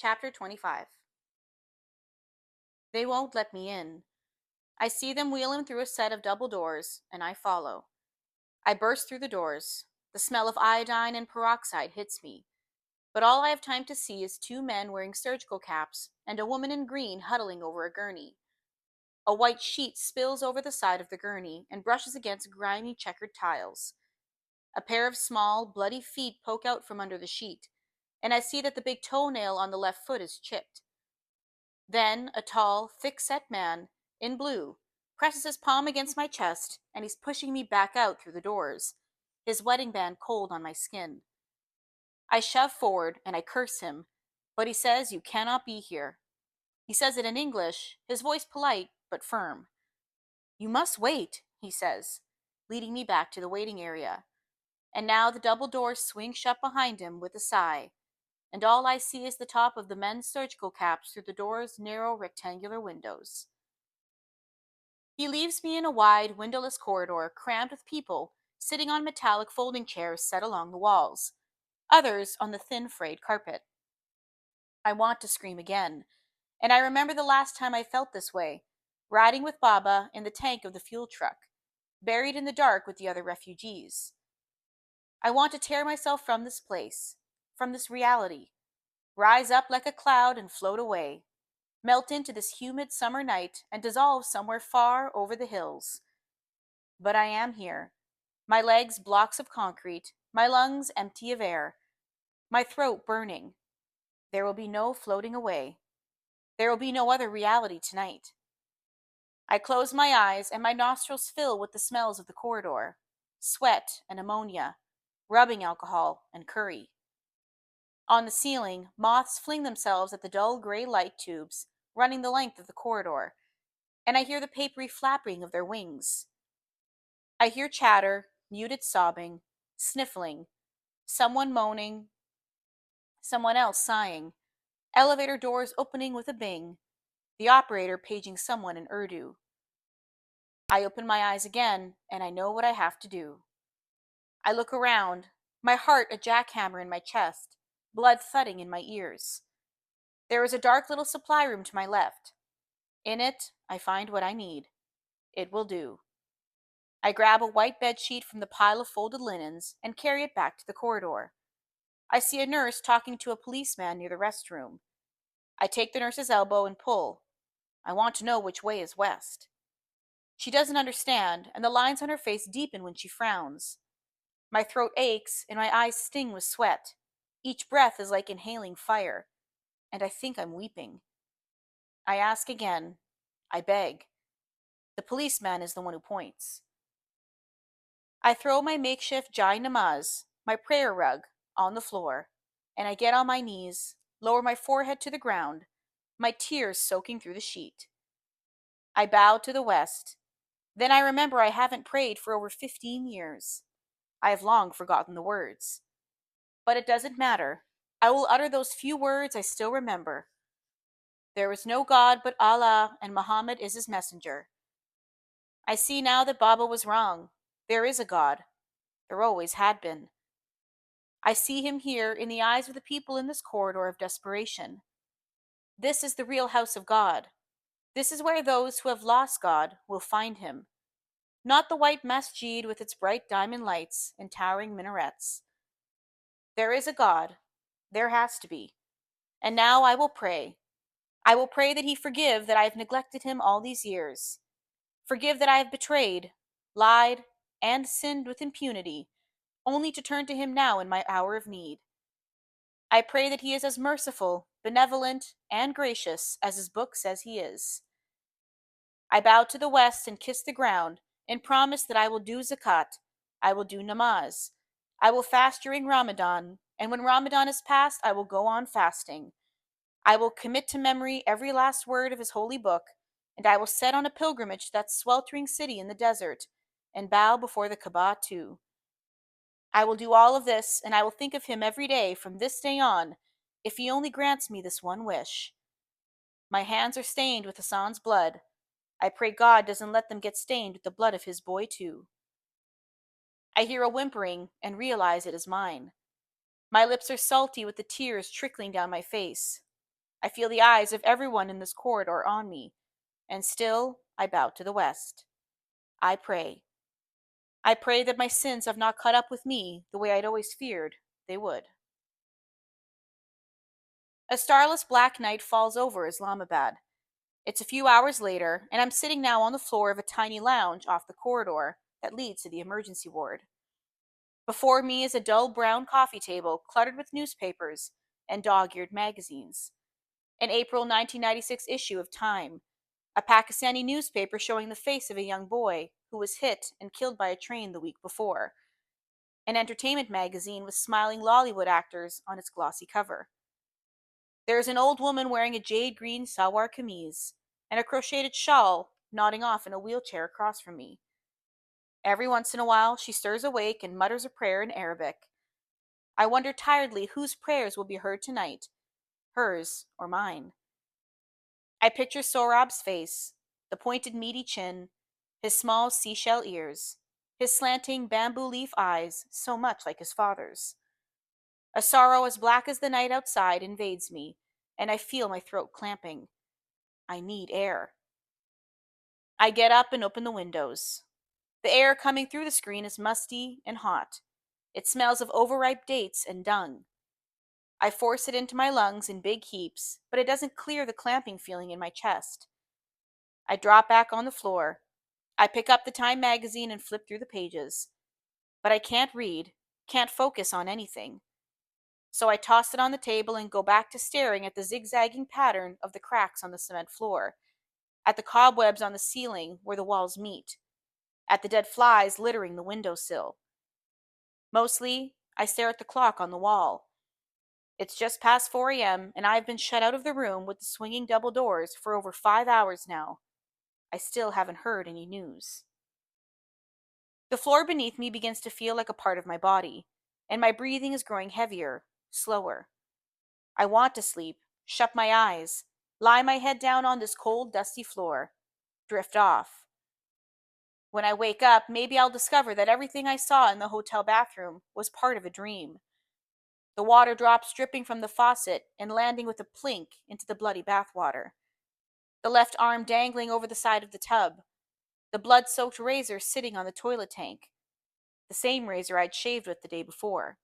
Chapter 25. They won't let me in. I see them wheel him through a set of double doors, and I follow. I burst through the doors. The smell of iodine and peroxide hits me, but all I have time to see is two men wearing surgical caps and a woman in green huddling over a gurney. A white sheet spills over the side of the gurney and brushes against grimy checkered tiles. A pair of small, bloody feet poke out from under the sheet, and I see that the big toenail on the left foot is chipped. Then a tall, thick-set man, in blue, presses his palm against my chest, and he's pushing me back out through the doors, his wedding band cold on my skin. I shove forward, and I curse him, but he says you cannot be here. He says it in English, his voice polite but firm. You must wait, he says, leading me back to the waiting area. And now the double doors swing shut behind him with a sigh, and all I see is the top of the men's surgical caps through the door's narrow rectangular windows. He leaves me in a wide, windowless corridor crammed with people sitting on metallic folding chairs set along the walls, others on the thin frayed carpet. I want to scream again, and I remember the last time I felt this way, riding with Baba in the tank of the fuel truck, buried in the dark with the other refugees. I want to tear myself from this place, from this reality, rise up like a cloud and float away, melt into this humid summer night and dissolve somewhere far over the hills. But I am here, my legs blocks of concrete, my lungs empty of air, my throat burning. There will be no floating away. There will be no other reality tonight. I close my eyes and my nostrils fill with the smells of the corridor, sweat and ammonia, rubbing alcohol and curry. On the ceiling, moths fling themselves at the dull gray light tubes running the length of the corridor, and I hear the papery flapping of their wings. I hear chatter, muted sobbing, sniffling, someone moaning, someone else sighing, elevator doors opening with a bing, the operator paging someone in Urdu. I open my eyes again, and I know what I have to do. I look around, my heart a jackhammer in my chest, blood thudding in my ears. There is a dark little supply room to my left. In it, I find what I need. It will do. I grab a white bed sheet from the pile of folded linens and carry it back to the corridor. I see a nurse talking to a policeman near the restroom. I take the nurse's elbow and pull. I want to know which way is west. She doesn't understand, and the lines on her face deepen when she frowns. My throat aches and my eyes sting with sweat. Each breath is like inhaling fire, and I think I'm weeping. I ask again. I beg. The policeman is the one who points. I throw my makeshift jai namaz, my prayer rug, on the floor, and I get on my knees, lower my forehead to the ground, my tears soaking through the sheet. I bow to the west. Then I remember I haven't prayed for over 15 years. I have long forgotten the words. But it doesn't matter. I will utter those few words I still remember. There is no God but Allah, and Muhammad is his messenger. I see now that Baba was wrong. There is a God. There always had been. I see him here in the eyes of the people in this corridor of desperation. This is the real house of God. This is where those who have lost God will find him. Not the white masjid with its bright diamond lights and towering minarets. There is a God. There has to be. And now I will pray. I will pray that he forgive that I have neglected him all these years. Forgive that I have betrayed, lied, and sinned with impunity, only to turn to him now in my hour of need. I pray that he is as merciful, benevolent, and gracious as his book says he is. I bow to the west and kiss the ground and promise that I will do zakat, I will do namaz, I will fast during Ramadan, and when Ramadan is past, I will go on fasting. I will commit to memory every last word of his holy book, and I will set on a pilgrimage to that sweltering city in the desert and bow before the Kaaba too. I will do all of this, and I will think of him every day from this day on, if he only grants me this one wish. My hands are stained with Hassan's blood. I pray God doesn't let them get stained with the blood of his boy too. I hear a whimpering and realize it is mine. My lips are salty with the tears trickling down my face. I feel the eyes of everyone in this corridor on me, and still I bow to the west. I pray. I pray that my sins have not caught up with me the way I'd always feared they would. A starless black night falls over Islamabad. It's a few hours later, and I'm sitting now on the floor of a tiny lounge off the corridor that leads to the emergency ward. Before me is a dull brown coffee table cluttered with newspapers and dog-eared magazines. An April 1996 issue of Time, a Pakistani newspaper showing the face of a young boy who was hit and killed by a train the week before. An entertainment magazine with smiling Lollywood actors on its glossy cover. There is an old woman wearing a jade green salwar kameez and a crocheted shawl nodding off in a wheelchair across from me. Every once in a while, she stirs awake and mutters a prayer in Arabic. I wonder tiredly whose prayers will be heard tonight, hers or mine. I picture Sohrab's face, the pointed meaty chin, his small seashell ears, his slanting bamboo leaf eyes so much like his father's. A sorrow as black as the night outside invades me, and I feel my throat clamping. I need air. I get up and open the windows. The air coming through the screen is musty and hot. It smells of overripe dates and dung. I force it into my lungs in big heaps, but it doesn't clear the clamping feeling in my chest. I drop back on the floor. I pick up the Time magazine and flip through the pages. But I can't read, can't focus on anything. So I toss it on the table and go back to staring at the zigzagging pattern of the cracks on the cement floor, at the cobwebs on the ceiling where the walls meet, at the dead flies littering the windowsill. Mostly, I stare at the clock on the wall. It's just past 4 a.m., and I've been shut out of the room with the swinging double doors for over 5 hours now. I still haven't heard any news. The floor beneath me begins to feel like a part of my body, and my breathing is growing heavier, slower. I want to sleep, shut my eyes, lie my head down on this cold, dusty floor, drift off. When I wake up, maybe I'll discover that everything I saw in the hotel bathroom was part of a dream. The water drops dripping from the faucet and landing with a plink into the bloody bathwater. The left arm dangling over the side of the tub. The blood-soaked razor sitting on the toilet tank. The same razor I'd shaved with the day before.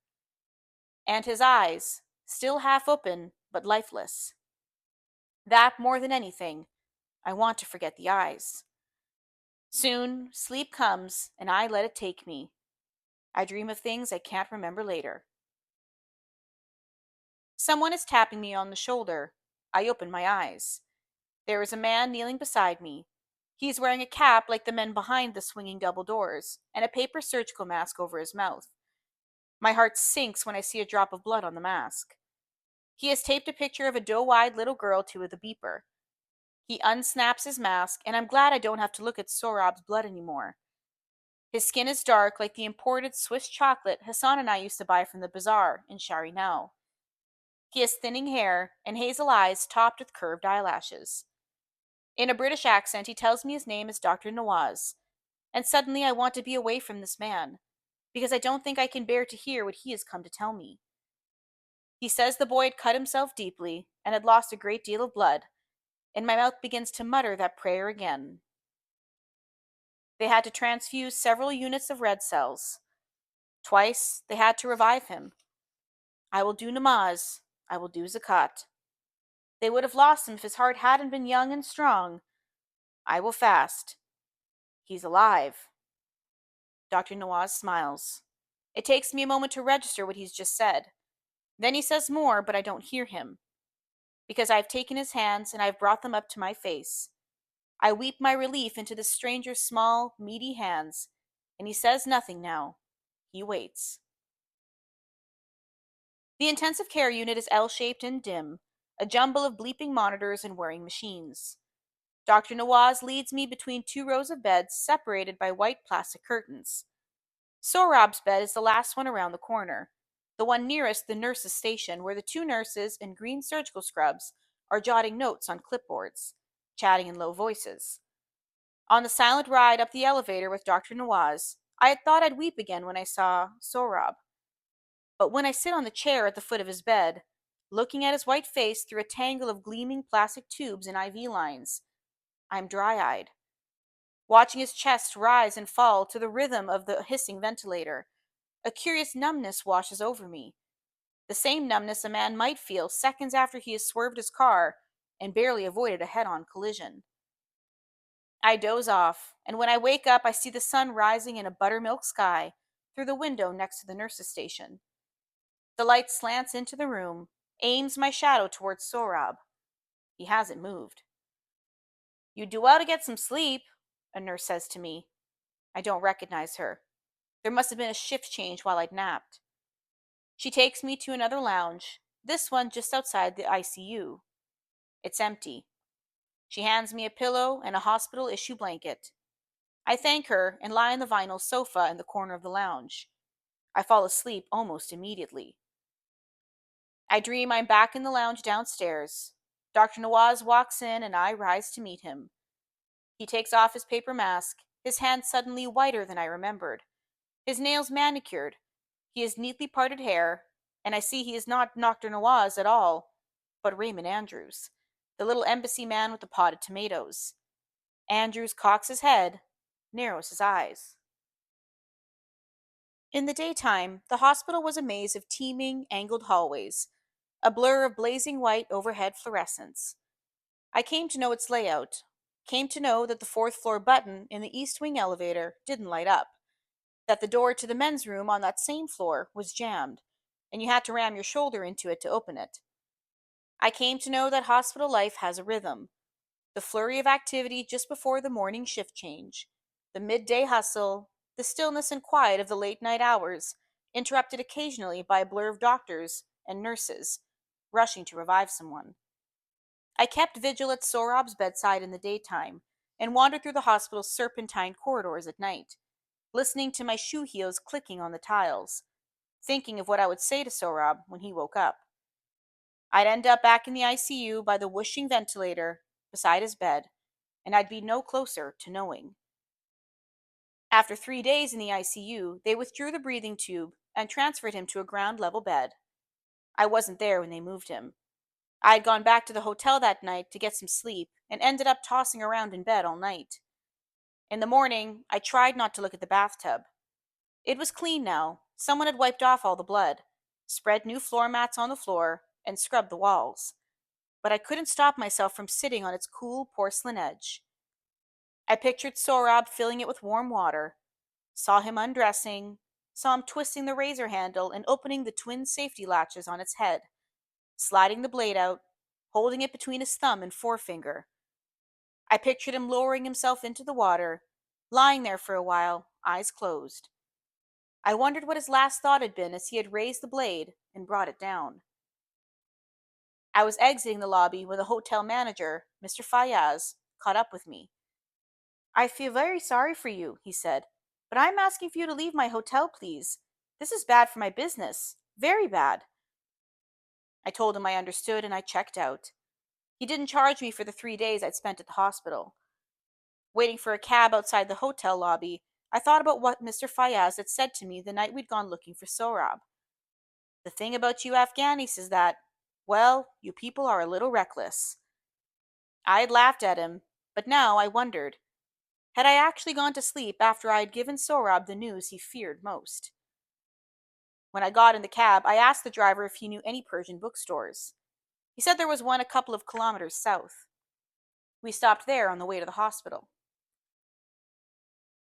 And his eyes, still half open, but lifeless. That, more than anything, I want to forget the eyes. Soon, sleep comes, and I let it take me. I dream of things I can't remember later. Someone is tapping me on the shoulder. I open my eyes. There is a man kneeling beside me. He is wearing a cap like the men behind the swinging double doors, and a paper surgical mask over his mouth. My heart sinks when I see a drop of blood on the mask. He has taped a picture of a doe-eyed little girl to the beeper. He unsnaps his mask, and I'm glad I don't have to look at Sohrab's blood anymore. His skin is dark like the imported Swiss chocolate Hassan and I used to buy from the bazaar in Shari now. He has thinning hair and hazel eyes topped with curved eyelashes. In a British accent, he tells me his name is Dr. Nawaz, and suddenly I want to be away from this man, because I don't think I can bear to hear what he has come to tell me. He says the boy had cut himself deeply and had lost a great deal of blood, and my mouth begins to mutter that prayer again. They had to transfuse several units of red cells. Twice they had to revive him. I will do namaz. I will do zakat. They would have lost him if his heart hadn't been young and strong. I will fast. He's alive. Dr. Nawaz smiles. It takes me a moment to register what he's just said. Then he says more, but I don't hear him. Because I've taken his hands and I've brought them up to my face. I weep my relief into the stranger's small, meaty hands, and he says nothing now. He waits. The intensive care unit is L-shaped and dim, a jumble of bleeping monitors and whirring machines. Dr. Nawaz leads me between 2 rows of beds separated by white plastic curtains. Sohrab's bed is the last one around the corner, the one nearest the nurse's station where the 2 nurses in green surgical scrubs are jotting notes on clipboards, chatting in low voices. On the silent ride up the elevator with Dr. Nawaz, I had thought I'd weep again when I saw Sohrab. But when I sit on the chair at the foot of his bed, looking at his white face through a tangle of gleaming plastic tubes and IV lines. I'm dry-eyed, watching his chest rise and fall to the rhythm of the hissing ventilator. A curious numbness washes over me, the same numbness a man might feel seconds after he has swerved his car and barely avoided a head-on collision. I doze off, and when I wake up, I see the sun rising in a buttermilk sky through the window next to the nurse's station. The light slants into the room, aims my shadow towards Sohrab. He hasn't moved. "You'd do well to get some sleep," a nurse says to me. I don't recognize her. There must have been a shift change while I'd napped. She takes me to another lounge, this one just outside the ICU. It's empty. She hands me a pillow and a hospital-issue blanket. I thank her and lie on the vinyl sofa in the corner of the lounge. I fall asleep almost immediately. I dream I'm back in the lounge downstairs. Dr. Nawaz walks in and I rise to meet him. He takes off his paper mask, his hand suddenly whiter than I remembered. His nails manicured. He has neatly parted hair, and I see he is not Dr. Nawaz at all, but Raymond Andrews, the little embassy man with the potted tomatoes. Andrews cocks his head, narrows his eyes. In the daytime, the hospital was a maze of teeming, angled hallways, a blur of blazing white overhead fluorescence. I came to know its layout, came to know that the fourth floor button in the East Wing elevator didn't light up, that the door to the men's room on that same floor was jammed, and you had to ram your shoulder into it to open it. I came to know that hospital life has a rhythm, the flurry of activity just before the morning shift change, the midday hustle, the stillness and quiet of the late night hours, interrupted occasionally by a blur of doctors and nurses rushing to revive someone. I kept vigil at Sohrab's bedside in the daytime and wandered through the hospital's serpentine corridors at night, listening to my shoe heels clicking on the tiles, thinking of what I would say to Sohrab when he woke up. I'd end up back in the ICU by the whooshing ventilator beside his bed, and I'd be no closer to knowing. After 3 days in the ICU, they withdrew the breathing tube and transferred him to a ground level bed. I wasn't there when they moved him. I had gone back to the hotel that night to get some sleep and ended up tossing around in bed all night. In the morning, I tried not to look at the bathtub. It was clean now. Someone had wiped off all the blood, spread new floor mats on the floor, and scrubbed the walls. But I couldn't stop myself from sitting on its cool porcelain edge. I pictured Sohrab filling it with warm water, saw him undressing, saw him twisting the razor handle and opening the twin safety latches on its head, sliding the blade out, holding it between his thumb and forefinger. I pictured him lowering himself into the water, lying there for a while, eyes closed. I wondered what his last thought had been as he had raised the blade and brought it down. I was exiting the lobby when the hotel manager, Mr. Fayaz, caught up with me. "I feel very sorry for you," he said, "but I'm asking for you to leave my hotel, please. This is bad for my business. Very bad." I told him I understood and I checked out. He didn't charge me for the 3 days I'd spent at the hospital. Waiting for a cab outside the hotel lobby, I thought about what Mr. Fayaz had said to me the night we'd gone looking for Sohrab. "The thing about you Afghanis is that, well, you people are a little reckless." I had laughed at him, but now I wondered, had I actually gone to sleep after I had given Sohrab the news he feared most? When I got in the cab, I asked the driver if he knew any Persian bookstores. He said there was one a couple of kilometers south. We stopped there on the way to the hospital.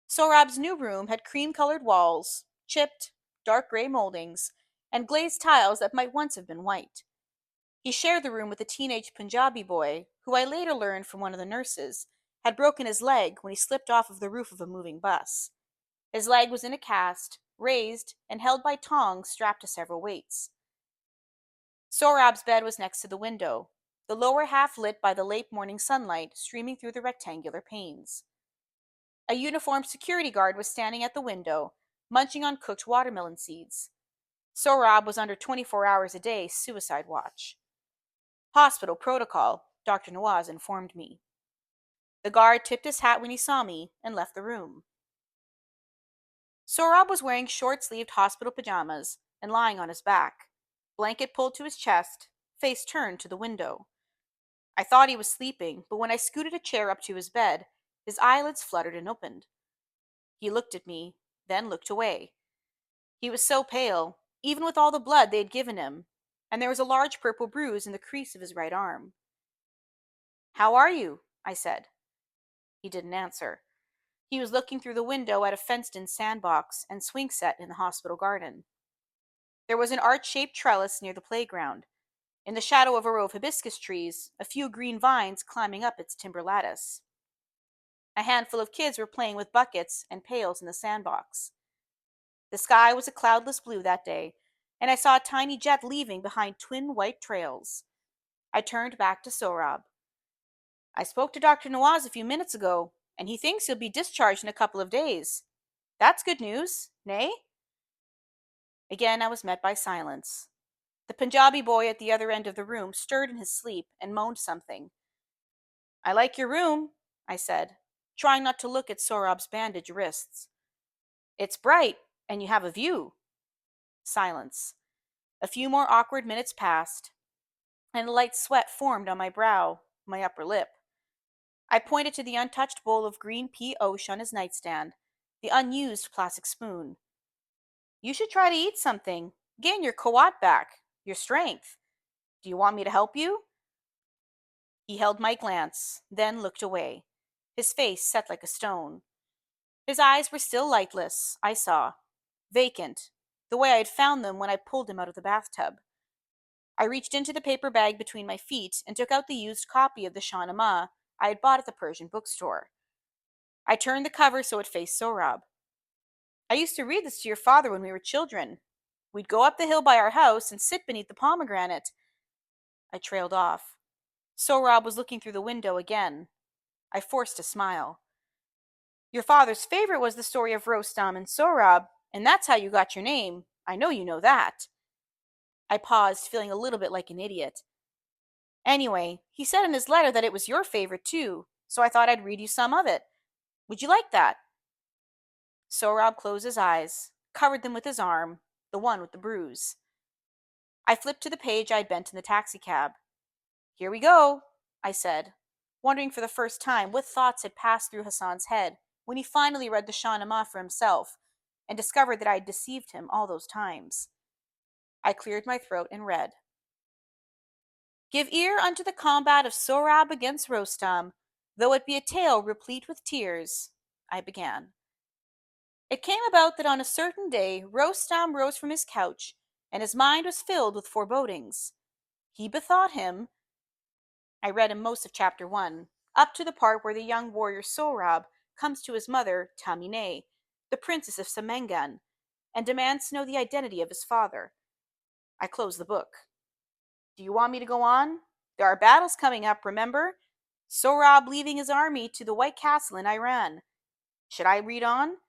Sohrab's new room had cream-colored walls, chipped, dark gray moldings, and glazed tiles that might once have been white. He shared the room with a teenage Punjabi boy, who I later learned from one of the nurses had broken his leg when he slipped off of the roof of a moving bus. His leg was in a cast, raised, and held by tongs strapped to several weights. Sohrab's bed was next to the window, the lower half lit by the late morning sunlight streaming through the rectangular panes. A uniformed security guard was standing at the window, munching on cooked watermelon seeds. Sohrab was under 24 hours a day suicide watch. "Hospital protocol," Dr. Nawaz informed me. The guard tipped his hat when he saw me and left the room. Sohrab was wearing short-sleeved hospital pajamas and lying on his back, blanket pulled to his chest, face turned to the window. I thought he was sleeping, but when I scooted a chair up to his bed, his eyelids fluttered and opened. He looked at me, then looked away. He was so pale, even with all the blood they had given him, and there was a large purple bruise in the crease of his right arm. "How are you?" I said. He didn't answer. He was looking through the window at a fenced-in sandbox and swing set in the hospital garden. There was an arch-shaped trellis near the playground, in the shadow of a row of hibiscus trees, a few green vines climbing up its timber lattice. A handful of kids were playing with buckets and pails in the sandbox. The sky was a cloudless blue that day, and I saw a tiny jet leaving behind twin white trails. I turned back to Sohrab. "I spoke to Dr. Nawaz a few minutes ago, and he thinks he'll be discharged in a couple of days. That's good news, nay?" Again I was met by silence. The Punjabi boy at the other end of the room stirred in his sleep and moaned something. "I like your room," I said, trying not to look at Sohrab's bandaged wrists. "It's bright, and you have a view." Silence. A few more awkward minutes passed, and a light sweat formed on my brow, my upper lip. I pointed to the untouched bowl of green pea oche on his nightstand, the unused plastic spoon. "You should try to eat something. Gain your quwwat back, your strength. Do you want me to help you?" He held my glance, then looked away, his face set like a stone. His eyes were still lightless, I saw, vacant, the way I had found them when I pulled him out of the bathtub. I reached into the paper bag between my feet and took out the used copy of the Shahnameh I had bought at the Persian bookstore. I turned the cover so it faced Sohrab. "I used to read this to your father when we were children. We'd go up the hill by our house and sit beneath the pomegranate." I trailed off. Sohrab was looking through the window again. I forced a smile. "Your father's favorite was the story of Rostam and Sohrab, and that's how you got your name. I know you know that." I paused, feeling a little bit like an idiot. "Anyway, he said in his letter that it was your favorite too, so I thought I'd read you some of it. Would you like that?" Sohrab closed his eyes, covered them with his arm, the one with the bruise. I flipped to the page I'd bent in the taxicab. "Here we go," I said, wondering for the first time what thoughts had passed through Hassan's head when he finally read the Shahnameh for himself and discovered that I had deceived him all those times. I cleared my throat and read. "Give ear unto the combat of Sohrab against Rostam, though it be a tale replete with tears," I began. "It came about that on a certain day Rostam rose from his couch, and his mind was filled with forebodings. He bethought him—" I read him most of chapter 1, up to the part where the young warrior Sohrab comes to his mother, Tamine, the princess of Semengan, and demands to know the identity of his father. I closed the book. "Do you want me to go on? There are battles coming up, remember? Sohrab leaving his army to the White Castle in Iran. Should I read on?"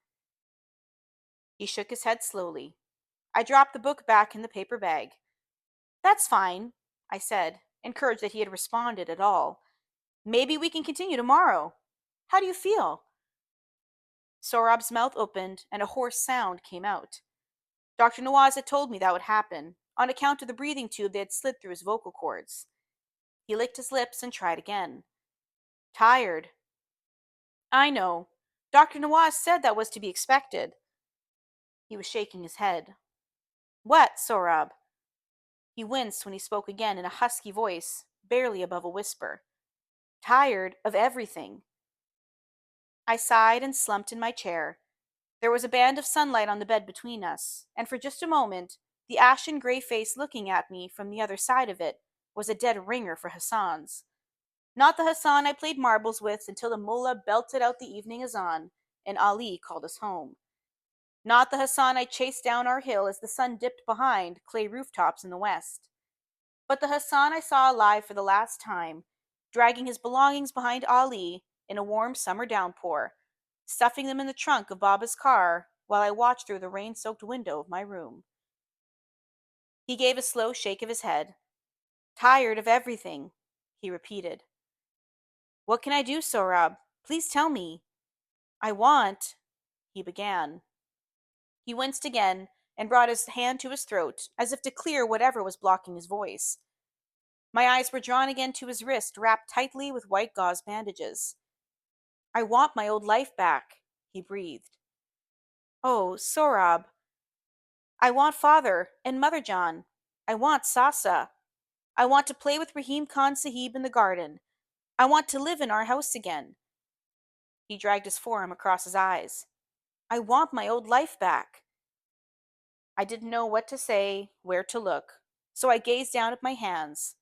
He shook his head slowly. I dropped the book back in the paper bag. "That's fine," I said, encouraged that he had responded at all. "Maybe we can continue tomorrow. How do you feel?" Sohrab's mouth opened and a hoarse sound came out. Dr. Nawaz had told me that would happen, on account of the breathing tube they had slid through his vocal cords. He licked his lips and tried again. "Tired." "I know. Dr. Nawaz said that was to be expected." He was shaking his head. "What, Sohrab?" He winced when he spoke again in a husky voice, barely above a whisper. "Tired of everything." I sighed and slumped in my chair. There was a band of sunlight on the bed between us, and for just a moment, the ashen gray face looking at me from the other side of it was a dead ringer for Hassan's. Not the Hassan I played marbles with until the mullah belted out the evening azan and Ali called us home. Not the Hassan I chased down our hill as the sun dipped behind clay rooftops in the west. But the Hassan I saw alive for the last time, dragging his belongings behind Ali in a warm summer downpour, stuffing them in the trunk of Baba's car while I watched through the rain-soaked window of my room. He gave a slow shake of his head. "Tired of everything," he repeated. "What can I do, Sohrab? Please tell me." "I want—" he began. He winced again and brought his hand to his throat, as if to clear whatever was blocking his voice. My eyes were drawn again to his wrist, wrapped tightly with white gauze bandages. I want my old life back, he breathed. Oh, Sohrab. I want father and mother John. I want Sasa. I want to play with Rahim Khan Sahib in the garden. I want to live in our house again. He dragged his forearm across his eyes. I want my old life back. I didn't know what to say, where to look, so I gazed down at my hands.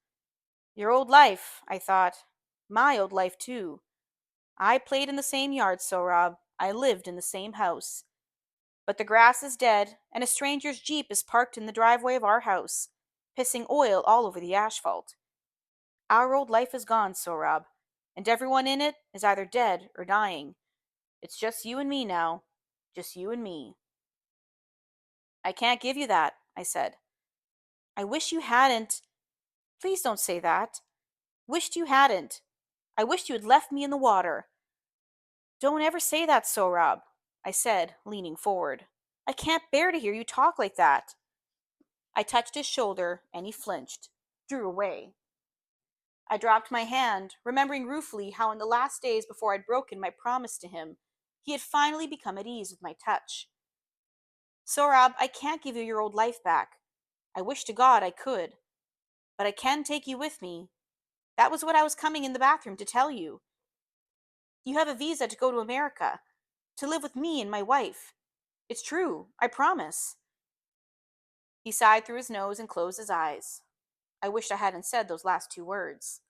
Your old life, I thought. My old life, too. I played in the same yard, Sohrab. I lived in the same house. But the grass is dead, and a stranger's jeep is parked in the driveway of our house, pissing oil all over the asphalt. Our old life is gone, Sohrab, and everyone in it is either dead or dying. It's just you and me now. Just you and me. I can't give you that, I said. I wish you hadn't. Please don't say that. Wished you hadn't. I wished you had left me in the water. Don't ever say that, Sohrab, I said, leaning forward. I can't bear to hear you talk like that. I touched his shoulder, and he flinched, drew away. I dropped my hand, remembering ruefully how in the last days before I'd broken my promise to him, he had finally become at ease with my touch. Sohrab, I can't give you your old life back. I wish to God I could. But I can take you with me. That was what I was coming in the bathroom to tell you. You have a visa to go to America, to live with me and my wife. It's true, I promise. He sighed through his nose and closed his eyes. I wished I hadn't said those last two words.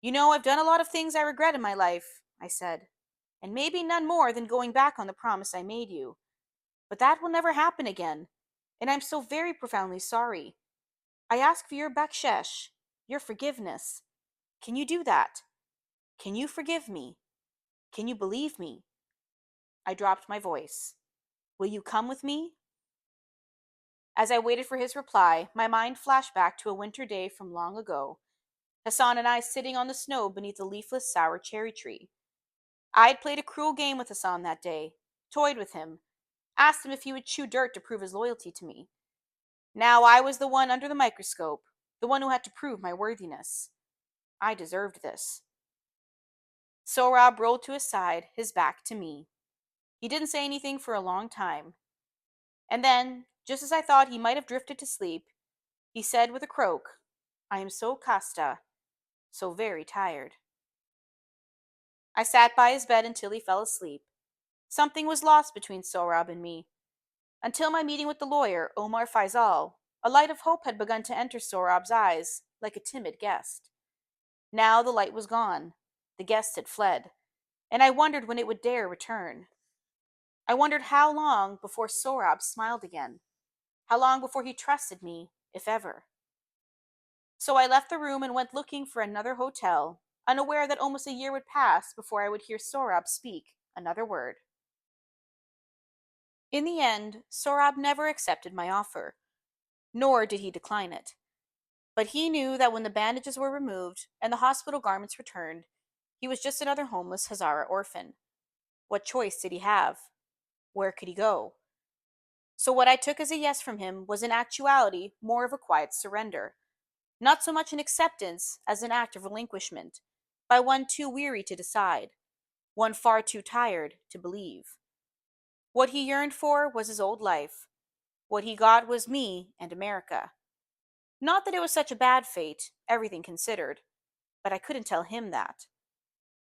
You know, I've done a lot of things I regret in my life, I said, and maybe none more than going back on the promise I made you. But that will never happen again, and I'm so very profoundly sorry. I ask for your bakshesh, your forgiveness. Can you do that? Can you forgive me? Can you believe me? I dropped my voice. Will you come with me? As I waited for his reply, my mind flashed back to a winter day from long ago. Hassan and I sitting on the snow beneath a leafless sour cherry tree. I had played a cruel game with Hassan that day, toyed with him, asked him if he would chew dirt to prove his loyalty to me. Now I was the one under the microscope, the one who had to prove my worthiness. I deserved this. Sohrab rolled to his side, his back to me. He didn't say anything for a long time. And then, just as I thought he might have drifted to sleep, he said with a croak, I am so kasta, so very tired. I sat by his bed until he fell asleep. Something was lost between Sohrab and me. Until my meeting with the lawyer, Omar Faisal, a light of hope had begun to enter Sohrab's eyes, like a timid guest. Now the light was gone. The guest had fled, and I wondered when it would dare return. I wondered how long before Sohrab smiled again, how long before he trusted me, if ever. So I left the room and went looking for another hotel, unaware that almost a year would pass before I would hear Sohrab speak another word. In the end, Sohrab never accepted my offer, nor did he decline it. But he knew that when the bandages were removed and the hospital garments returned, he was just another homeless Hazara orphan. What choice did he have? Where could he go? So what I took as a yes from him was in actuality more of a quiet surrender, not so much an acceptance as an act of relinquishment, by one too weary to decide, one far too tired to believe. What he yearned for was his old life. What he got was me and America. Not that it was such a bad fate, everything considered, but I couldn't tell him that.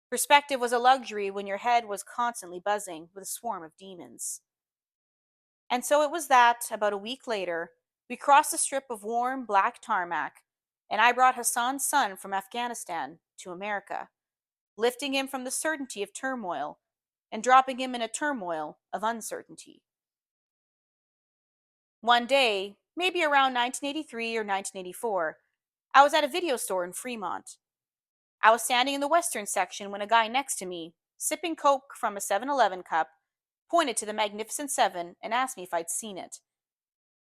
Perspective was a luxury when your head was constantly buzzing with a swarm of demons. And so it was that, about a week later, we crossed a strip of warm, black tarmac, and I brought Hassan's son from Afghanistan to America, lifting him from the certainty of turmoil and dropping him in a turmoil of uncertainty. One day, maybe around 1983 or 1984, I was at a video store in Fremont. I was standing in the Western section when a guy next to me, sipping Coke from a 7-Eleven cup, pointed to the Magnificent Seven and asked me if I'd seen it.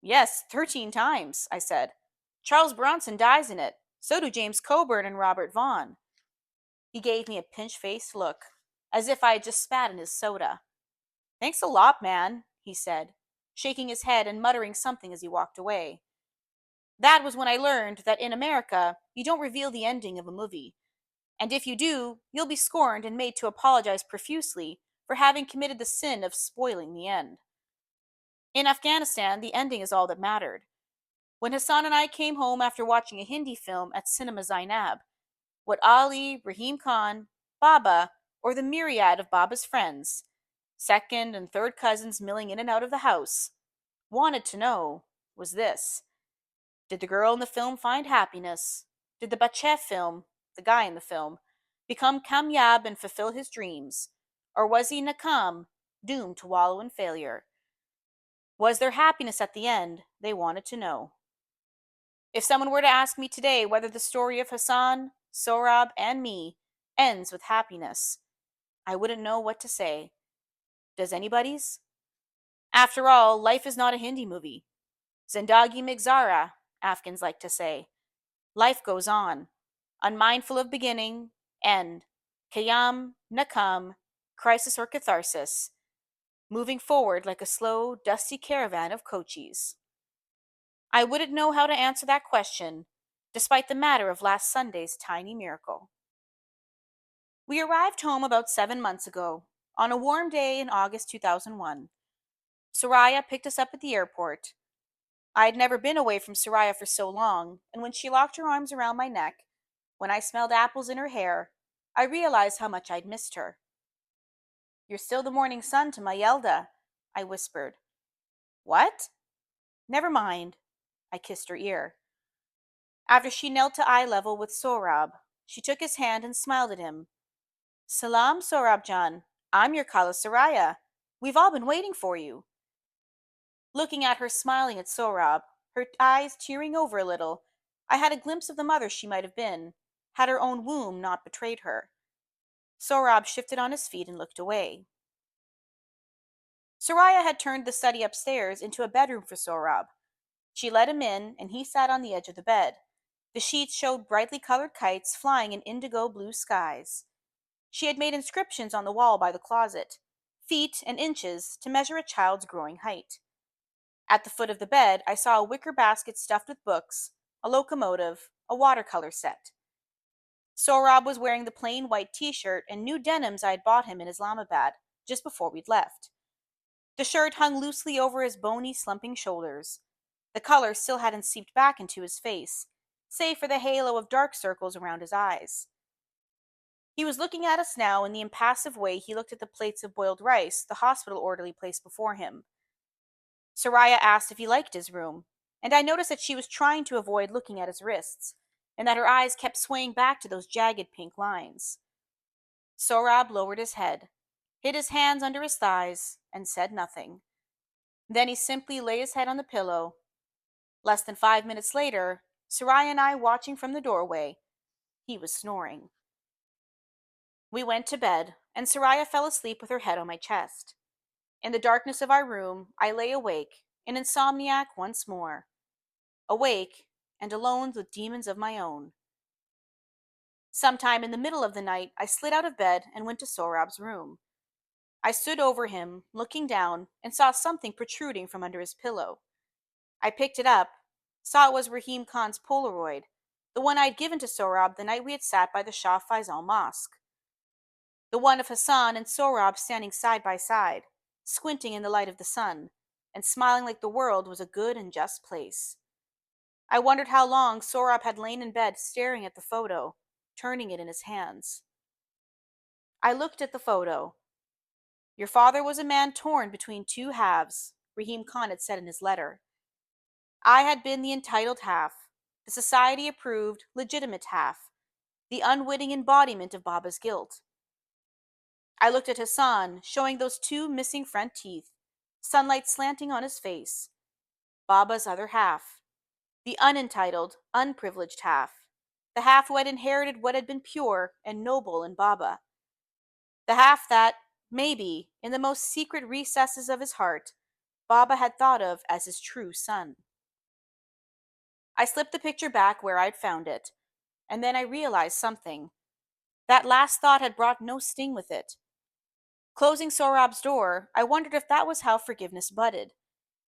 Yes, 13 times, I said. Charles Bronson dies in it. So do James Coburn and Robert Vaughn. He gave me a pinch-faced look, as if I had just spat in his soda. Thanks a lot, man, he said, shaking his head and muttering something as he walked away. That was when I learned that in America, you don't reveal the ending of a movie. And if you do, you'll be scorned and made to apologize profusely for having committed the sin of spoiling the end. In Afghanistan, the ending is all that mattered. When Hassan and I came home after watching a Hindi film at Cinema Zainab, what Ali, Rahim Khan, Baba, or the myriad of Baba's friends, second and third cousins milling in and out of the house, wanted to know was this: did the girl in the film find happiness? Did the Bache film, the guy in the film, become kamyab and fulfill his dreams? Or was he nakam, doomed to wallow in failure? Was there happiness at the end? They wanted to know. If someone were to ask me today whether the story of Hassan, Sohrab, and me ends with happiness, I wouldn't know what to say. Does anybody's? After all, life is not a Hindi movie. Zindagi Migzara, Afghans like to say. Life goes on, unmindful of beginning, end, kayam, nakam, crisis or catharsis, moving forward like a slow, dusty caravan of coachees. I wouldn't know how to answer that question, despite the matter of last Sunday's tiny miracle. We arrived home about 7 months ago, on a warm day in August 2001. Soraya picked us up at the airport. I had never been away from Soraya for so long, and when she locked her arms around my neck, when I smelled apples in her hair, I realized how much I'd missed her. "You're still the morning sun to my Yelda," I whispered. "What?" "Never mind." I kissed her ear. After she knelt to eye level with Sohrab, she took his hand and smiled at him. "Salam, Sohrab Jan. I'm your Khala Soraya. We've all been waiting for you." Looking at her smiling at Sohrab, her eyes tearing over a little, I had a glimpse of the mother she might have been, had her own womb not betrayed her. Sohrab shifted on his feet and looked away. Soraya had turned the study upstairs into a bedroom for Sohrab. She let him in, and he sat on the edge of the bed. The sheets showed brightly colored kites flying in indigo blue skies. She had made inscriptions on the wall by the closet, feet and inches to measure a child's growing height. At the foot of the bed, I saw a wicker basket stuffed with books, a locomotive, a watercolor set. Sohrab was wearing the plain white t-shirt and new denims I had bought him in Islamabad just before we'd left. The shirt hung loosely over his bony, slumping shoulders. The color still hadn't seeped back into his face, save for the halo of dark circles around his eyes. He was looking at us now in the impassive way he looked at the plates of boiled rice the hospital orderly placed before him. Soraya asked if he liked his room, and I noticed that she was trying to avoid looking at his wrists, and that her eyes kept swaying back to those jagged pink lines. Sohrab lowered his head, hid his hands under his thighs, and said nothing. Then he simply lay his head on the pillow. Less than 5 minutes later, Soraya and I watching from the doorway, he was snoring. We went to bed, and Soraya fell asleep with her head on my chest. In the darkness of our room, I lay awake, an insomniac once more. Awake, and alone with demons of my own. Sometime in the middle of the night, I slid out of bed and went to Sohrab's room. I stood over him, looking down, and saw something protruding from under his pillow. I picked it up, saw it was Rahim Khan's Polaroid, the one I'd given to Sohrab the night we had sat by the Shah Faisal Mosque. The one of Hassan and Sohrab standing side by side, squinting in the light of the sun, and smiling like the world was a good and just place. I wondered how long Sohrab had lain in bed staring at the photo, turning it in his hands. I looked at the photo. "Your father was a man torn between two halves," Rahim Khan had said in his letter. I had been the entitled half, the society-approved, legitimate half, the unwitting embodiment of Baba's guilt. I looked at Hassan, showing those two missing front teeth, sunlight slanting on his face. Baba's other half, the unentitled, unprivileged half, the half who had inherited what had been pure and noble in Baba. The half that, maybe, in the most secret recesses of his heart, Baba had thought of as his true son. I slipped the picture back where I'd found it, and then I realized something. That last thought had brought no sting with it. Closing Sohrab's door, I wondered if that was how forgiveness budded.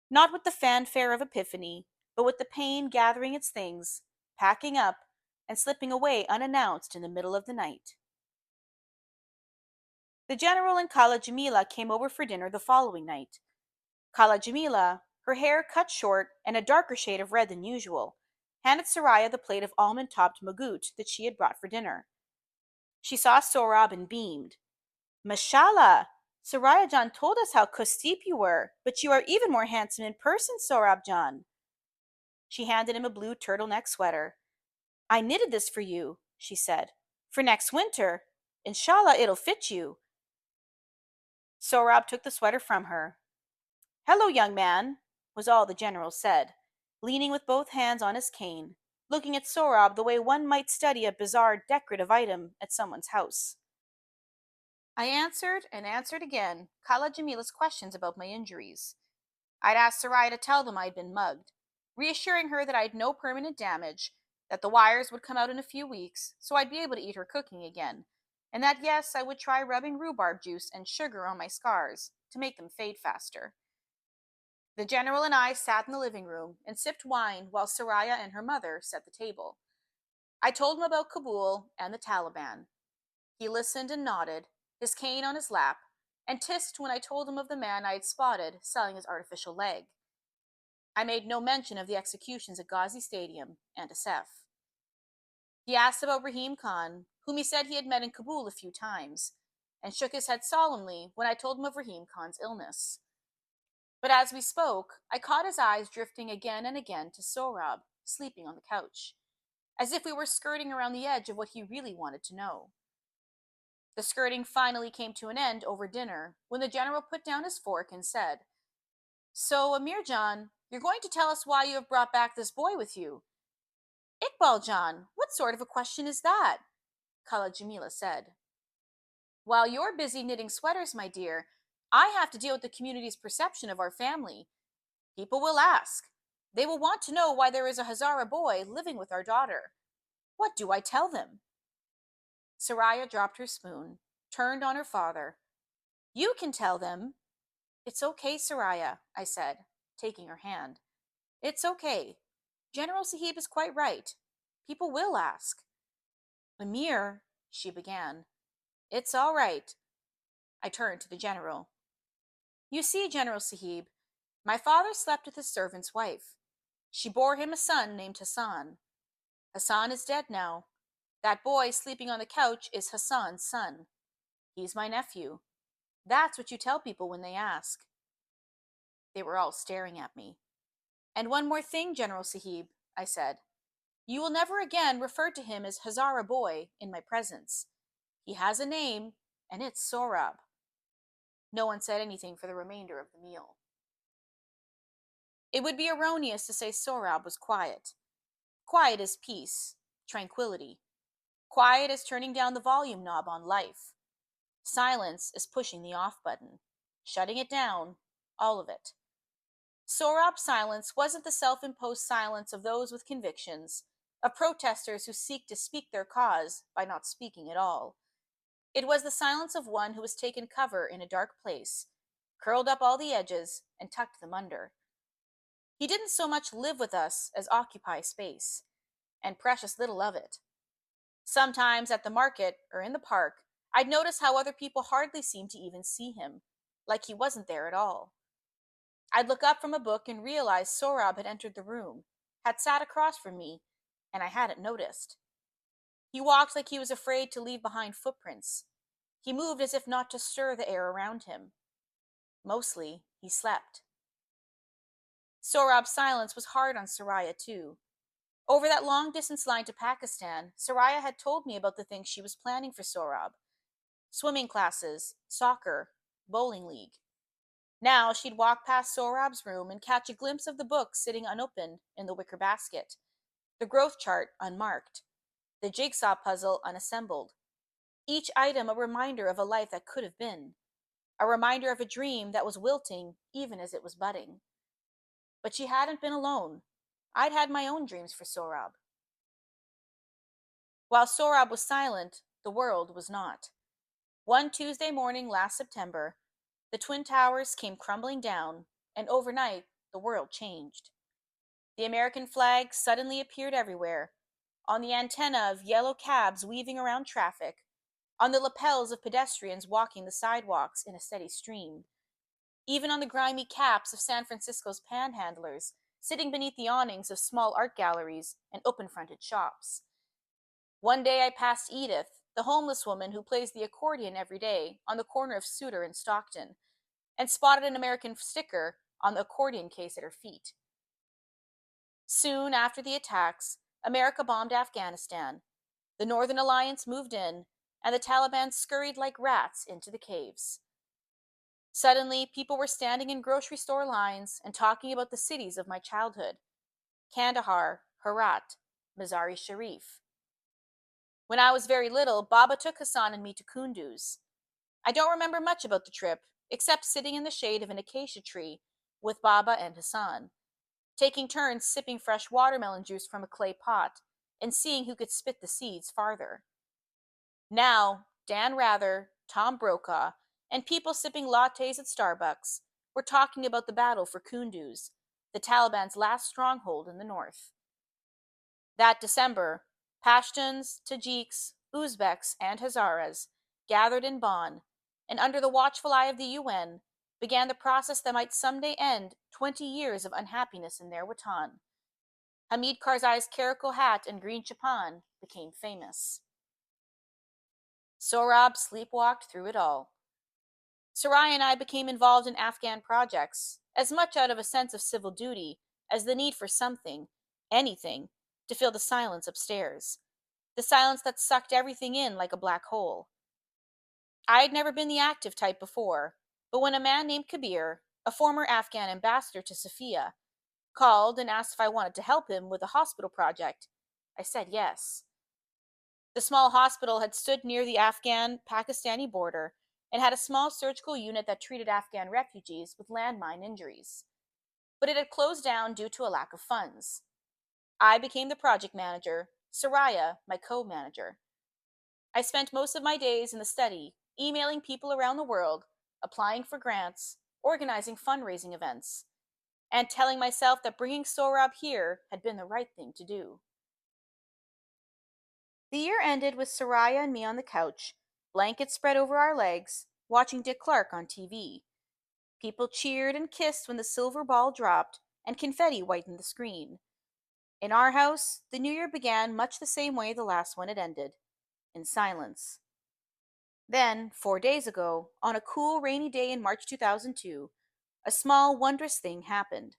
Not with the fanfare of Epiphany, but with the pain gathering its things, packing up, and slipping away unannounced in the middle of the night. The general and Khala Jamila came over for dinner the following night. Khala Jamila, her hair cut short and a darker shade of red than usual, handed Soraya the plate of almond-topped magout that she had brought for dinner. She saw Sohrab and beamed. Mashallah! Soraya Jan told us how kusteep you were, but you are even more handsome in person, Sohrab Jan. She handed him a blue turtleneck sweater. I knitted this for you, she said, for next winter. Inshallah, it'll fit you. Sohrab took the sweater from her. Hello, young man, was all the general said, leaning with both hands on his cane, looking at Sohrab the way one might study a bizarre decorative item at someone's house. I answered and answered again Khala Jamila's questions about my injuries. I'd asked Soraya to tell them I'd been mugged, reassuring her that I'd no permanent damage, that the wires would come out in a few weeks, so I'd be able to eat her cooking again, and that yes, I would try rubbing rhubarb juice and sugar on my scars to make them fade faster. The general and I sat in the living room and sipped wine while Soraya and her mother set the table. I told him about Kabul and the Taliban. He listened and nodded, his cane on his lap, and tissed when I told him of the man I had spotted selling his artificial leg. I made no mention of the executions at Ghazi Stadium and Asef. He asked about Rahim Khan, whom he said he had met in Kabul a few times, and shook his head solemnly when I told him of Rahim Khan's illness. But as we spoke, I caught his eyes drifting again and again to Sohrab, sleeping on the couch, as if we were skirting around the edge of what he really wanted to know. The skirting finally came to an end over dinner when the general put down his fork and said, So, Amir Jan, you're going to tell us why you have brought back this boy with you. Iqbal Jan, what sort of a question is that? Khala Jamila said. While you're busy knitting sweaters, my dear, I have to deal with the community's perception of our family. People will ask. They will want to know why there is a Hazara boy living with our daughter. What do I tell them? Soraya dropped her spoon, turned on her father. You can tell them. It's okay, Soraya, I said, taking her hand. It's okay. General Sahib is quite right. People will ask. Amir, she began. It's all right. I turned to the general. You see, General Sahib, my father slept with his servant's wife. She bore him a son named Hassan. Hassan is dead now. That boy sleeping on the couch is Hassan's son. He's my nephew. That's what you tell people when they ask. They were all staring at me. And one more thing, General Sahib, I said. You will never again refer to him as Hazara boy in my presence. He has a name, and it's Sohrab. No one said anything for the remainder of the meal. It would be erroneous to say Sohrab was quiet. Quiet is peace, tranquility. Quiet is turning down the volume knob on life. Silence is pushing the off button, shutting it down, all of it. Sohrab's silence wasn't the self-imposed silence of those with convictions, of protesters who seek to speak their cause by not speaking at all. It was the silence of one who has taken cover in a dark place, curled up all the edges, and tucked them under. He didn't so much live with us as occupy space, and precious little of it. Sometimes at the market or in the park, I'd notice how other people hardly seemed to even see him, like he wasn't there at all. I'd look up from a book and realize Sohrab had entered the room, had sat across from me, and I hadn't noticed. He walked like he was afraid to leave behind footprints. He moved as if not to stir the air around him. Mostly, he slept. Sohrab's silence was hard on Soraya, too. Over that long-distance line to Pakistan, Soraya had told me about the things she was planning for Sohrab. Swimming classes, soccer, bowling league. Now she'd walk past Sohrab's room and catch a glimpse of the book sitting unopened in the wicker basket, the growth chart unmarked, the jigsaw puzzle unassembled. Each item a reminder of a life that could have been, a reminder of a dream that was wilting even as it was budding. But she hadn't been alone. I'd had my own dreams for Sohrab. While Sohrab was silent, the world was not. One Tuesday morning last September, the Twin Towers came crumbling down, and overnight, the world changed. The American flag suddenly appeared everywhere, on the antenna of yellow cabs weaving around traffic, on the lapels of pedestrians walking the sidewalks in a steady stream, even on the grimy caps of San Francisco's panhandlers sitting beneath the awnings of small art galleries and open fronted shops. One day I passed Edith, the homeless woman who plays the accordion every day on the corner of Suter and Stockton, and spotted an American sticker on the accordion case at her feet. Soon after the attacks, America bombed Afghanistan. The Northern Alliance moved in, and the Taliban scurried like rats into the caves. Suddenly, people were standing in grocery store lines and talking about the cities of my childhood: Kandahar, Herat, Mazar-e Sharif. When I was very little, Baba took Hassan and me to Kunduz. I don't remember much about the trip, except sitting in the shade of an acacia tree with Baba and Hassan, taking turns sipping fresh watermelon juice from a clay pot and seeing who could spit the seeds farther. Now, Dan Rather, Tom Brokaw, and people sipping lattes at Starbucks were talking about the battle for Kunduz, the Taliban's last stronghold in the north. That December, Pashtuns, Tajiks, Uzbeks, and Hazaras gathered in Bonn, and under the watchful eye of the UN, began the process that might someday end 20 years of unhappiness in their Watan. Hamid Karzai's caracal hat and green chapan became famous. Sohrab sleepwalked through it all. Soraya and I became involved in Afghan projects, as much out of a sense of civil duty as the need for something, anything, to fill the silence upstairs. The silence that sucked everything in like a black hole. I had never been the active type before, but when a man named Kabir, a former Afghan ambassador to Sofia, called and asked if I wanted to help him with a hospital project, I said yes. The small hospital had stood near the Afghan-Pakistani border and had a small surgical unit that treated Afghan refugees with landmine injuries. But it had closed down due to a lack of funds. I became the project manager, Soraya, my co-manager. I spent most of my days in the study, emailing people around the world, applying for grants, organizing fundraising events, and telling myself that bringing Sohrab here had been the right thing to do. The year ended with Soraya and me on the couch, blankets spread over our legs, watching Dick Clark on TV. People cheered and kissed when the silver ball dropped, and confetti whitened the screen. In our house, the new year began much the same way the last one had ended, in silence. Then, 4 days ago, on a cool, rainy day in March 2002, a small, wondrous thing happened.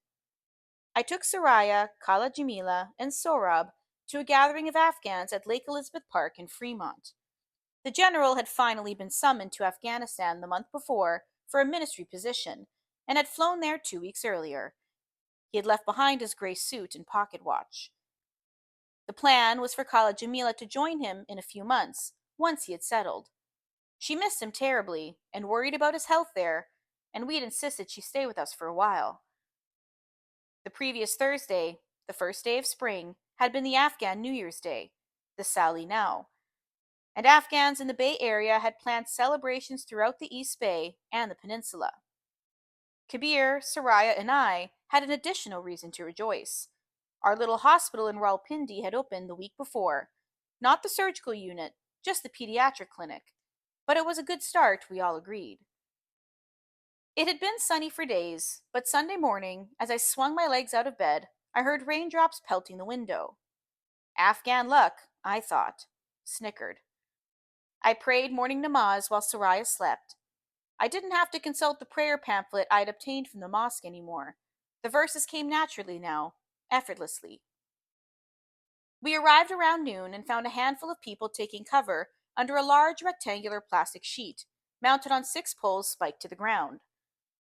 I took Soraya, Kala Jamila, and Sohrab to a gathering of Afghans at Lake Elizabeth Park in Fremont. The general had finally been summoned to Afghanistan the month before for a ministry position and had flown there 2 weeks earlier. He had left behind his gray suit and pocket watch. The plan was for Kala Jamila to join him in a few months, once he had settled. She missed him terribly and worried about his health there, and we had insisted she stay with us for a while. The previous Thursday, the first day of spring, had been the Afghan New Year's Day, the Sali Now, and Afghans in the Bay Area had planned celebrations throughout the East Bay and the peninsula. Kabir, Soraya, and I had an additional reason to rejoice. Our little hospital in Rawalpindi had opened the week before. Not the surgical unit, just the pediatric clinic. But it was a good start, we all agreed. It had been sunny for days, but Sunday morning, as I swung my legs out of bed, I heard raindrops pelting the window. Afghan luck, I thought. Snickered. I prayed morning namaz while Soraya slept. I didn't have to consult the prayer pamphlet I'd obtained from the mosque anymore. The verses came naturally now, effortlessly. We arrived around noon and found a handful of people taking cover under a large rectangular plastic sheet, mounted on 6 poles spiked to the ground.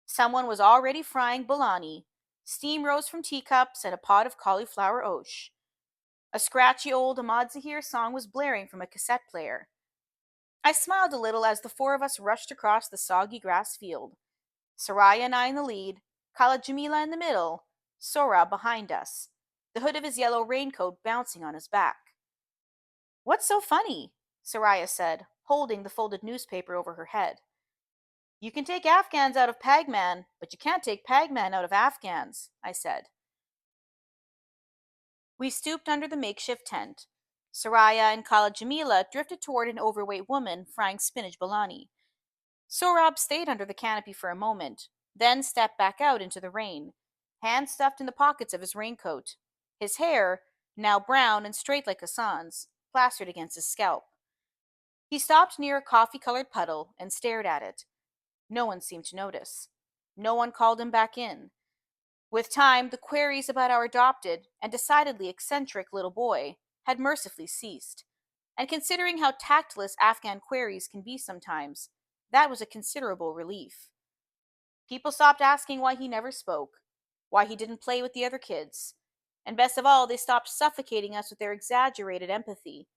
Someone was already frying bolani. Steam rose from teacups and a pot of cauliflower osh. A scratchy old Ahmad Zahir song was blaring from a cassette player. I smiled a little as the 4 of us rushed across the soggy grass field. Soraya and I in the lead, Kala Jamila in the middle, Sohrab behind us, the hood of his yellow raincoat bouncing on his back. "What's so funny?" Soraya said, holding the folded newspaper over her head. "You can take Afghans out of Pagman, but you can't take Pagman out of Afghans," I said. We stooped under the makeshift tent. Soraya and Khaled Jamila drifted toward an overweight woman frying spinach bologna. Sohrab stayed under the canopy for a moment, then stepped back out into the rain, hands stuffed in the pockets of his raincoat. His hair, now brown and straight like Hassan's, plastered against his scalp. He stopped near a coffee-colored puddle and stared at it. No one seemed to notice. No one called him back in. With time, the queries about our adopted and decidedly eccentric little boy had mercifully ceased. And considering how tactless Afghan queries can be sometimes, that was a considerable relief. People stopped asking why he never spoke, why he didn't play with the other kids. And best of all, they stopped suffocating us with their exaggerated empathy,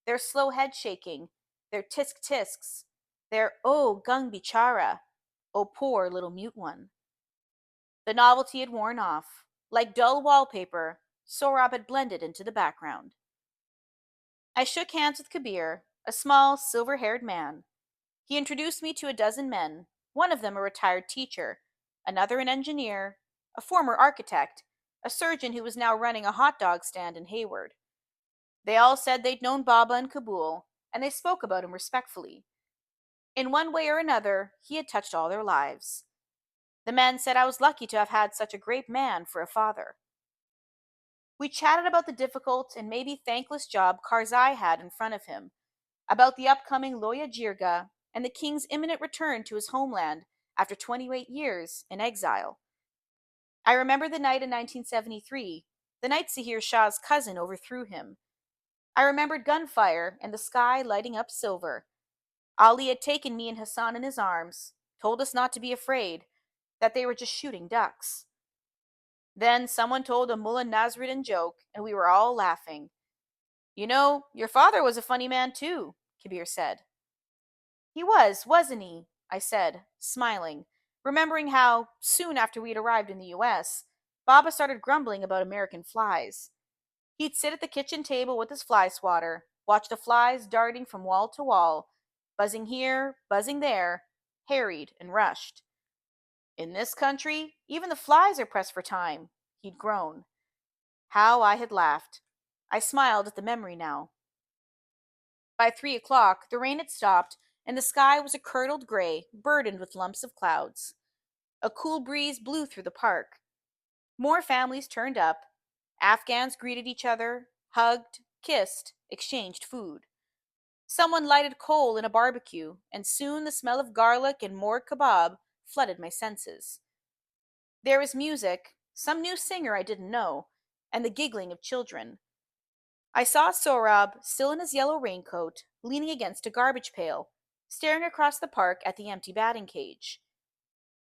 their slow head shaking, their tisk tisks, their oh gung bichara, oh poor little mute one. The novelty had worn off. Like dull wallpaper, Sohrab had blended into the background. I shook hands with Kabir, a small, silver-haired man. He introduced me to a dozen men, one of them a retired teacher, another an engineer, a former architect, a surgeon who was now running a hot dog stand in Hayward. They all said they'd known Baba in Kabul, and they spoke about him respectfully. In one way or another, he had touched all their lives. The men said I was lucky to have had such a great man for a father. We chatted about the difficult and maybe thankless job Karzai had in front of him, about the upcoming Loya Jirga and the king's imminent return to his homeland after 28 years in exile. I remember the night in 1973, the night Zahir Shah's cousin overthrew him. I remembered gunfire and the sky lighting up silver. Ali had taken me and Hassan in his arms, told us not to be afraid, that they were just shooting ducks. Then someone told a Mullah Nasruddin joke, and we were all laughing. You know, your father was a funny man too, Kabir said. He was, wasn't he? I said, smiling, remembering how, soon after we'd arrived in the US, Baba started grumbling about American flies. He'd sit at the kitchen table with his fly swatter, watch the flies darting from wall to wall, buzzing here, buzzing there, harried and rushed. In this country, even the flies are pressed for time, he'd groan. How I had laughed. I smiled at the memory now. By 3 o'clock, the rain had stopped, and the sky was a curdled gray, burdened with lumps of clouds. A cool breeze blew through the park. More families turned up. Afghans greeted each other, hugged, kissed, exchanged food. Someone lighted coal in a barbecue, and soon the smell of garlic and more kebab flooded my senses. There was music, some new singer I didn't know, and the giggling of children. I saw Sohrab, still in his yellow raincoat, leaning against a garbage pail, staring across the park at the empty batting cage.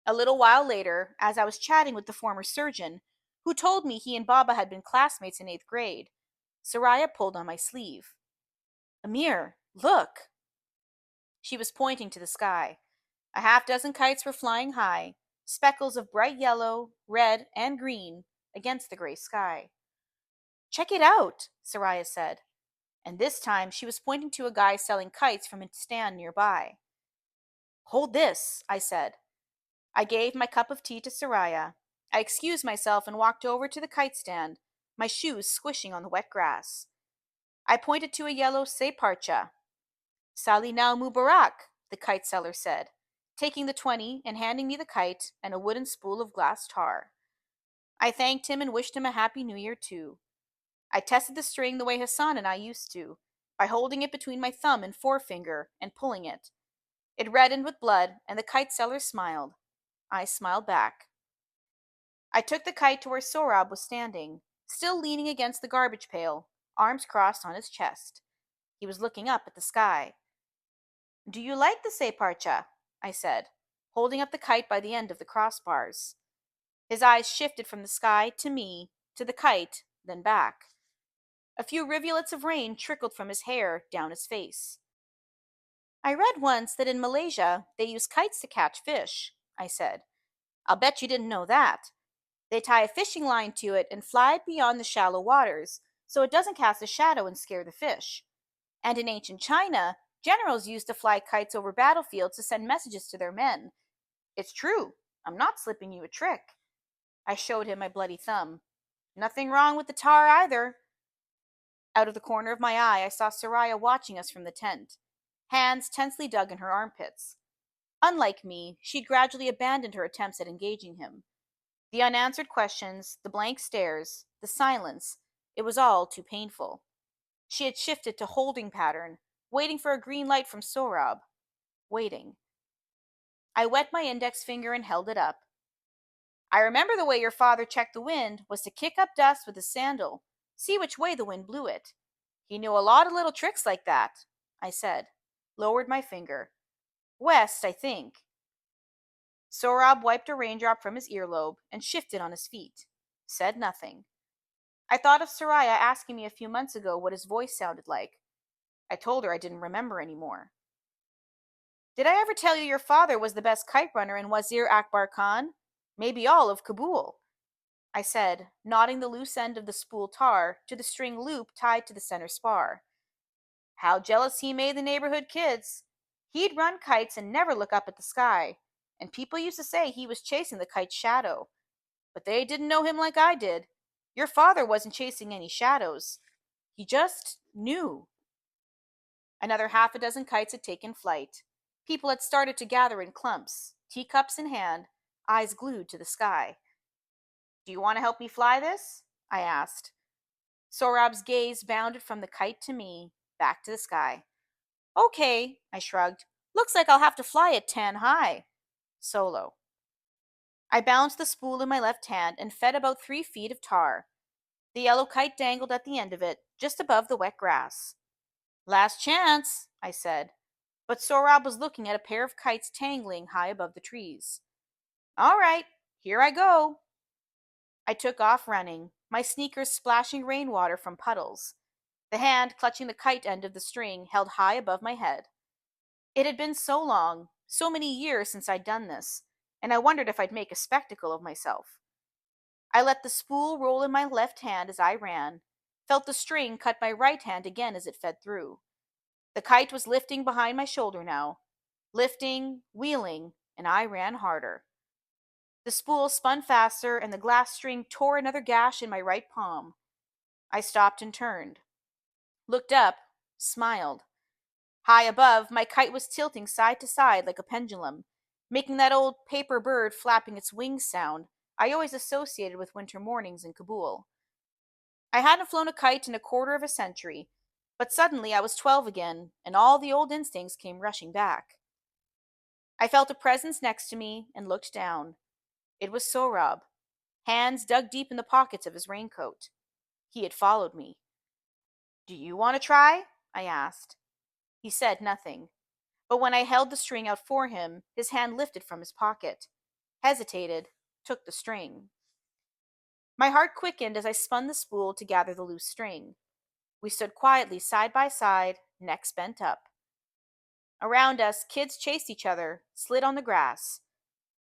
A little while later, as I was chatting with the former surgeon, who told me he and Baba had been classmates in 8th grade, Soraya pulled on my sleeve. Amir, look! She was pointing to the sky. A half-dozen kites were flying high, speckles of bright yellow, red, and green against the gray sky. Check it out, Soraya said, and this time she was pointing to a guy selling kites from a stand nearby. Hold this, I said. I gave my cup of tea to Soraya. I excused myself and walked over to the kite stand, my shoes squishing on the wet grass. I pointed to a yellow separcha. Sali now Mubarak, the kite seller said, taking the 20 and handing me the kite and a wooden spool of glass tar. I thanked him and wished him a happy new year too. I tested the string the way Hassan and I used to, by holding it between my thumb and forefinger and pulling it. It reddened with blood, and the kite seller smiled. I smiled back. I took the kite to where Sohrab was standing, still leaning against the garbage pail, arms crossed on his chest. He was looking up at the sky. Do you like the separcha? I said, holding up the kite by the end of the crossbars. His eyes shifted from the sky to me, to the kite, then back. A few rivulets of rain trickled from his hair down his face. I read once that in Malaysia they use kites to catch fish, I said. I'll bet you didn't know that. They tie a fishing line to it and fly it beyond the shallow waters, so it doesn't cast a shadow and scare the fish. And in ancient China, generals used to fly kites over battlefields to send messages to their men. It's true. I'm not slipping you a trick. I showed him my bloody thumb. Nothing wrong with the tar either. Out of the corner of my eye, I saw Soraya watching us from the tent, hands tensely dug in her armpits. Unlike me, she'd gradually abandoned her attempts at engaging him. The unanswered questions, the blank stares, the silence, it was all too painful. She had shifted to holding pattern, waiting for a green light from Sorab. Waiting. I wet my index finger and held it up. I remember the way your father checked the wind was to kick up dust with his sandal, see which way the wind blew it. He knew a lot of little tricks like that, I said, lowered my finger. West, I think. Sorab wiped a raindrop from his earlobe and shifted on his feet. Said nothing. I thought of Soraya asking me a few months ago what his voice sounded like. I told her I didn't remember anymore. Did I ever tell you your father was the best kite runner in Wazir Akbar Khan? Maybe all of Kabul, I said, nodding the loose end of the spool tar to the string loop tied to the center spar. How jealous he made the neighborhood kids. He'd run kites and never look up at the sky, and people used to say he was chasing the kite's shadow. But they didn't know him like I did. Your father wasn't chasing any shadows. He just knew. Another half a dozen kites had taken flight. People had started to gather in clumps, teacups in hand, eyes glued to the sky. Do you want to help me fly this? I asked. Sorab's gaze bounded from the kite to me, back to the sky. Okay, I shrugged. Looks like I'll have to fly it 10 high. Solo. I balanced the spool in my left hand and fed about 3 feet of tar. The yellow kite dangled at the end of it, just above the wet grass. Last chance, I said, but Sorab was looking at a pair of kites tangling high above the trees. All right, here I go. I took off running, my sneakers splashing rainwater from puddles, the hand clutching the kite end of the string held high above my head. It had been so long, so many years since I'd done this, and I wondered if I'd make a spectacle of myself. I let the spool roll in my left hand as I ran, felt the string cut my right hand again as it fed through. The kite was lifting behind my shoulder now, lifting, wheeling, and I ran harder. The spool spun faster, and the glass string tore another gash in my right palm. I stopped and turned, looked up, smiled. High above, my kite was tilting side to side like a pendulum, making that old paper bird flapping its wings sound I always associated with winter mornings in Kabul. I hadn't flown a kite in a quarter of a century, but suddenly I was 12 again, and all the old instincts came rushing back. I felt a presence next to me and looked down. It was Sohrab, hands dug deep in the pockets of his raincoat. He had followed me. Do you want to try? I asked. He said nothing, but when I held the string out for him, his hand lifted from his pocket, hesitated, took the string. My heart quickened as I spun the spool to gather the loose string. We stood quietly side by side, necks bent up. Around us, kids chased each other, slid on the grass.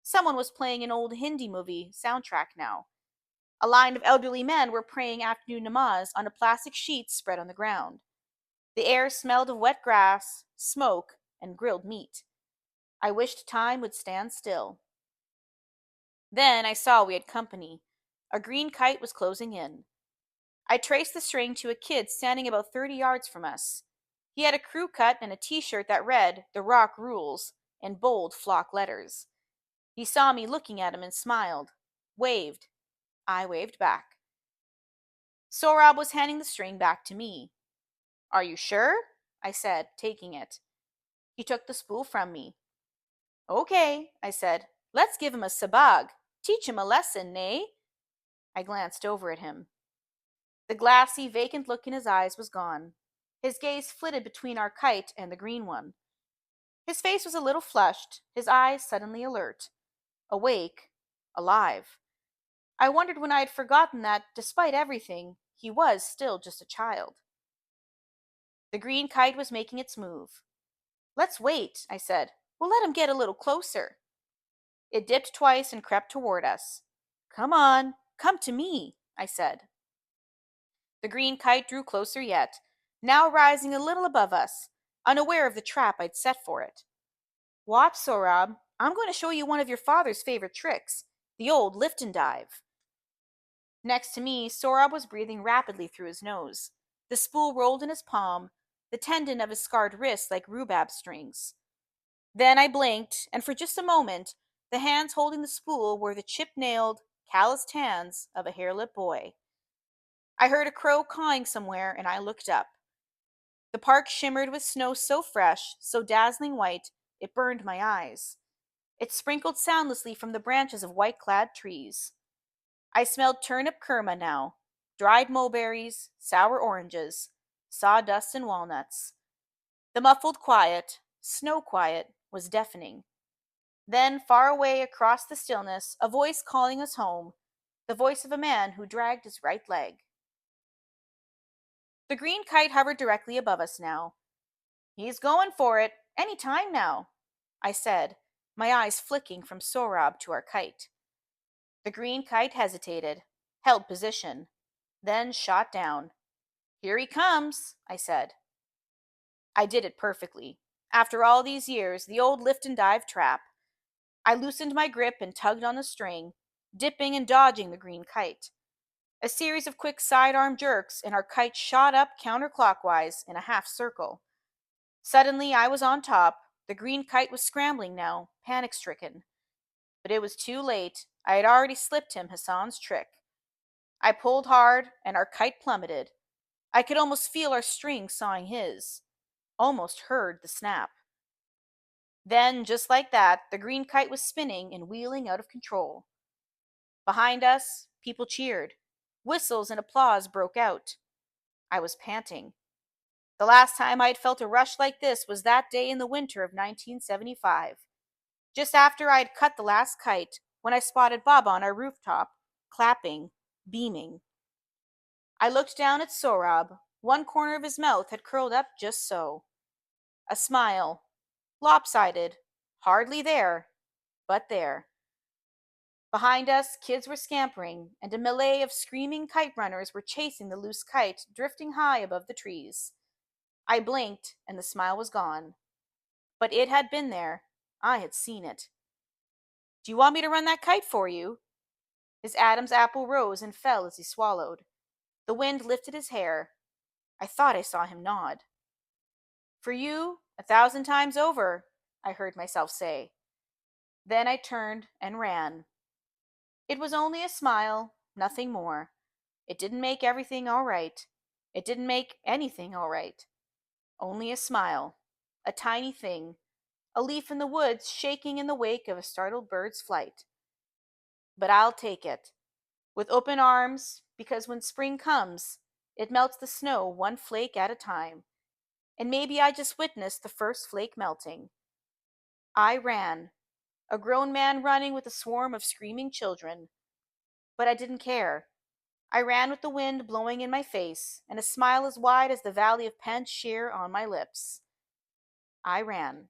Someone was playing an old Hindi movie soundtrack now. A line of elderly men were praying afternoon namaz on a plastic sheet spread on the ground. The air smelled of wet grass, smoke, and grilled meat. I wished time would stand still. Then I saw we had company. A green kite was closing in. I traced the string to a kid standing about 30 yards from us. He had a crew cut and a t-shirt that read, "The Rock Rules," in bold flock letters. He saw me looking at him and smiled, waved. I waved back. Sohrab was handing the string back to me. Are you sure? I said, taking it. He took the spool from me. Okay, I said. Let's give him a sabag. Teach him a lesson, nay? I glanced over at him. The glassy, vacant look in his eyes was gone. His gaze flitted between our kite and the green one. His face was a little flushed, his eyes suddenly alert. Awake, alive. I wondered when I had forgotten that, despite everything, he was still just a child. The green kite was making its move. Let's wait, I said. We'll let him get a little closer. It dipped twice and crept toward us. Come on, come to me, I said. The green kite drew closer yet, now rising a little above us, unaware of the trap I'd set for it. Watch, Sohrab. I'm going to show you one of your father's favorite tricks, the old lift and dive. Next to me, Sohrab was breathing rapidly through his nose. The spool rolled in his palm, the tendon of his scarred wrist like rhubarb strings. Then I blinked, and for just a moment, the hands holding the spool were the chip-nailed, calloused hands of a hare-lipped boy. I heard a crow cawing somewhere, and I looked up. The park shimmered with snow so fresh, so dazzling white, it burned my eyes. It sprinkled soundlessly from the branches of white-clad trees. I smelled turnip kurma now, dried mulberries, sour oranges, sawdust and walnuts. The muffled quiet, snow quiet, was deafening. Then, far away across the stillness, a voice calling us home, the voice of a man who dragged his right leg. The green kite hovered directly above us now. "He's going for it, any time now," I said, my eyes flicking from Sohrab to our kite. The green kite hesitated, held position, then shot down. "Here he comes," I said. I did it perfectly. After all these years, the old lift and dive trap. I loosened my grip and tugged on the string, dipping and dodging the green kite. A series of quick sidearm jerks, and our kite shot up counterclockwise in a half circle. Suddenly, I was on top. The green kite was scrambling now, panic-stricken. But it was too late. I had already slipped him Hassan's trick. I pulled hard, and our kite plummeted. I could almost feel our string sawing his. Almost heard the snap. Then, just like that, the green kite was spinning and wheeling out of control. Behind us, people cheered. Whistles and applause broke out. I was panting. The last time I'd felt a rush like this was that day in the winter of 1975. Just after I'd cut the last kite, when I spotted Baba on our rooftop, clapping, beaming. I looked down at Sohrab. One corner of his mouth had curled up just so. A smile, lopsided, hardly there, but there. Behind us, kids were scampering, and a melee of screaming kite runners were chasing the loose kite drifting high above the trees. I blinked, and the smile was gone. But it had been there. I had seen it. "Do you want me to run that kite for you?" His Adam's apple rose and fell as he swallowed. The wind lifted his hair. I thought I saw him nod. "For you, 1,000 times over," I heard myself say. Then I turned and ran. It was only a smile, nothing more. It didn't make everything all right. It didn't make anything all right. Only a smile. A tiny thing. A leaf in the woods shaking in the wake of a startled bird's flight. But I'll take it. With open arms, because when spring comes, it melts the snow one flake at a time. And maybe I just witnessed the first flake melting. I ran. A grown man running with a swarm of screaming children. But I didn't care. I ran with the wind blowing in my face, and a smile as wide as the valley of Panjshir on my lips. I ran.